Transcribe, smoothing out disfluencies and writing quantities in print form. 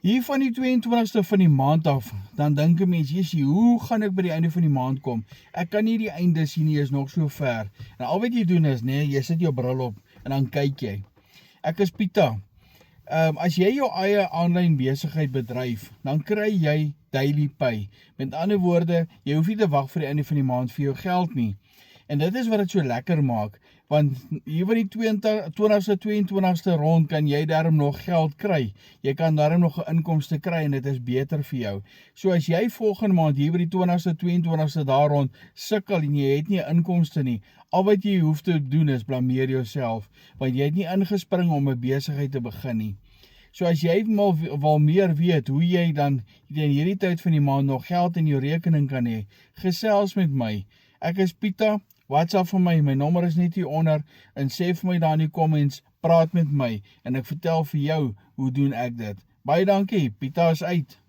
Hier van die 22ste van die maand af, dan dink 'n mens, Jessie, hoe gaan ek by die einde van die maand kom? Ek kan nie die einde sien nie, is nog so ver. En al wat jy doen is, nee, jy sit jou bril op en dan kyk jy. Ek is Pieter. As jy jou eie aanlyn besigheid bedryf, dan kry jy daily pay. Met ander woorde, jy hoef nie te wag vir die einde van die maand vir jou geld nie. En dit is wat dit so lekker maak, want hier by die 20ste, 22ste rond kan jy daarom nog geld kry. Jy kan daarom nog 'n inkomste kry en dit is beter vir jou. So as jy volgende maand hier by die 20ste, 22ste daar rond sukkel en jy het nie 'n inkomste nie, al wat jy hoef te doen is blameer jouself, want jy het nie ingespring om 'n besigheid te begin nie. So as jy wil meer weet hoe jy dan in hierdie tyd van die maand nog geld in jou rekening kan hê, gesels met my. Ek is Pieter, WhatsApp vir my nommer is net hier onder, en sê vir my daar in die comments, praat met my, en ek vertel vir jou, hoe doen ek dit. Baie dankie, Pieter is uit.